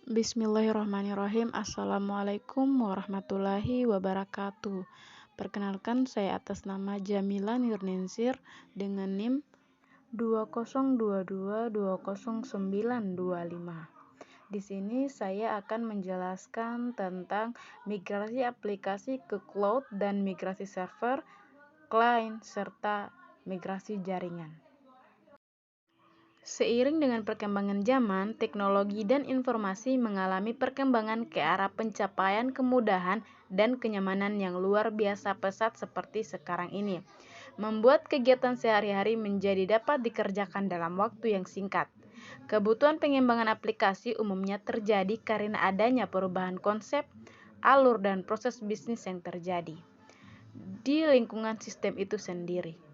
Bismillahirrahmanirrahim. Assalamualaikum warahmatullahi wabarakatuh. Perkenalkan, saya atas nama Jamila Nurninsir dengan NIM 202220925. Di sini saya akan menjelaskan tentang migrasi aplikasi ke cloud dan migrasi server, client, serta migrasi jaringan. Seiring dengan perkembangan zaman, teknologi dan informasi mengalami perkembangan ke arah pencapaian kemudahan dan kenyamanan yang luar biasa pesat seperti sekarang ini, membuat kegiatan sehari-hari menjadi dapat dikerjakan dalam waktu yang singkat. Kebutuhan pengembangan aplikasi umumnya terjadi karena adanya perubahan konsep, alur, dan proses bisnis yang terjadi di lingkungan sistem itu sendiri.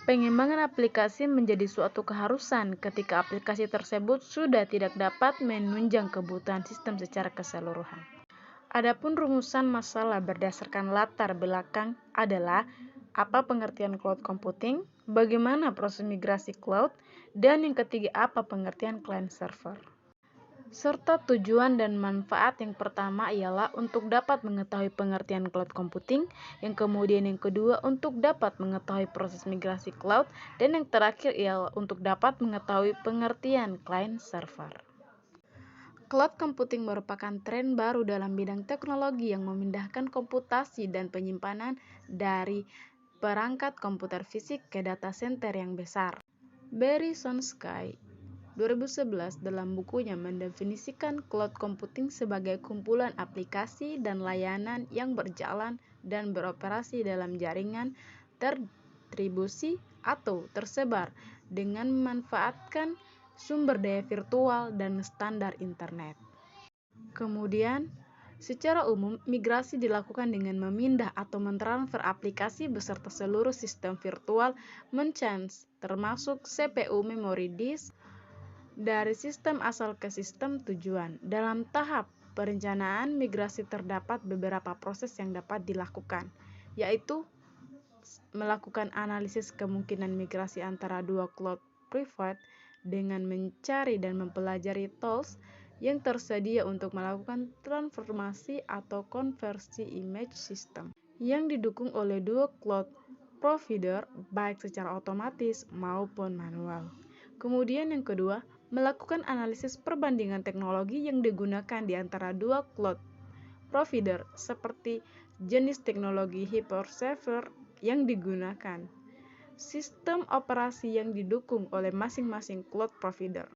Pengembangan aplikasi menjadi suatu keharusan ketika aplikasi tersebut sudah tidak dapat menunjang kebutuhan sistem secara keseluruhan. Adapun rumusan masalah berdasarkan latar belakang adalah apa pengertian cloud computing, bagaimana proses migrasi cloud, dan yang ketiga apa pengertian client server. Serta tujuan dan manfaat yang pertama ialah untuk dapat mengetahui pengertian cloud computing, yang kemudian yang kedua untuk dapat mengetahui proses migrasi cloud, dan yang terakhir ialah untuk dapat mengetahui pengertian client server. Cloud computing merupakan tren baru dalam bidang teknologi yang memindahkan komputasi dan penyimpanan dari perangkat komputer fisik ke data center yang besar. Barry Sonsky 2011 dalam bukunya mendefinisikan cloud computing sebagai kumpulan aplikasi dan layanan yang berjalan dan beroperasi dalam jaringan terdistribusi atau tersebar dengan memanfaatkan sumber daya virtual dan standar internet. Kemudian, secara umum, migrasi dilakukan dengan memindah atau mentransfer aplikasi beserta seluruh sistem virtual menchange termasuk CPU, memori disk, dari sistem asal ke sistem tujuan. Dalam tahap perencanaan migrasi terdapat beberapa proses yang dapat dilakukan, yaitu melakukan analisis kemungkinan migrasi antara dua cloud private dengan mencari dan mempelajari tools yang tersedia untuk melakukan transformasi atau konversi image system yang didukung oleh dua cloud provider baik secara otomatis maupun manual. Kemudian yang kedua, melakukan analisis perbandingan teknologi yang digunakan di antara dua cloud provider seperti jenis teknologi hyperserver yang digunakan, sistem operasi yang didukung oleh masing-masing cloud provider.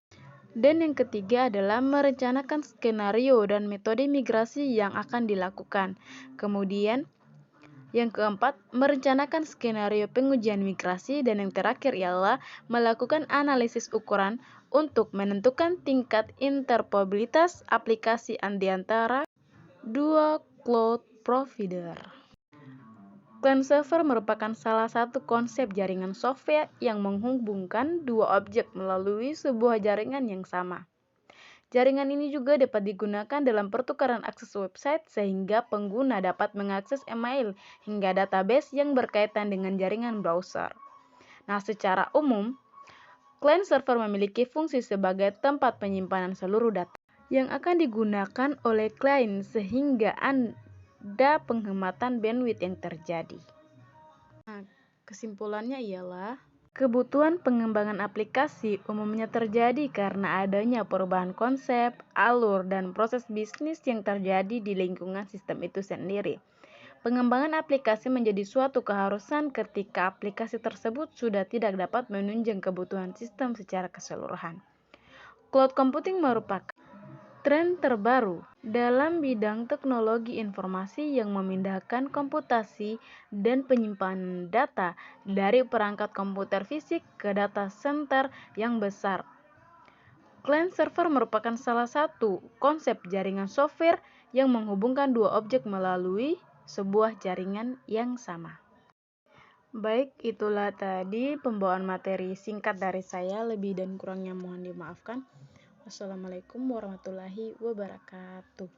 Dan yang ketiga adalah merencanakan skenario dan metode migrasi yang akan dilakukan. Kemudian yang keempat, merencanakan skenario pengujian migrasi, dan yang terakhir ialah melakukan analisis ukuran untuk menentukan tingkat interoperabilitas aplikasi di antara dua cloud provider. Client server merupakan salah satu konsep jaringan software yang menghubungkan dua objek melalui sebuah jaringan yang sama. Jaringan ini juga dapat digunakan dalam pertukaran akses website sehingga pengguna dapat mengakses email hingga database yang berkaitan dengan jaringan browser. Nah, secara umum, client server memiliki fungsi sebagai tempat penyimpanan seluruh data yang akan digunakan oleh klien sehingga ada penghematan bandwidth yang terjadi. Nah, kesimpulannya ialah kebutuhan pengembangan aplikasi umumnya terjadi karena adanya perubahan konsep, alur, dan proses bisnis yang terjadi di lingkungan sistem itu sendiri. Pengembangan aplikasi menjadi suatu keharusan ketika aplikasi tersebut sudah tidak dapat menunjang kebutuhan sistem secara keseluruhan. Cloud computing merupakan tren terbaru dalam bidang teknologi informasi yang memindahkan komputasi dan penyimpanan data dari perangkat komputer fisik ke data center yang besar. Client server merupakan salah satu konsep jaringan software yang menghubungkan dua objek melalui sebuah jaringan yang sama. Baik, itulah tadi pembawaan materi singkat dari saya. Lebih dan kurangnya mohon dimaafkan. Wassalamualaikum warahmatullahi wabarakatuh.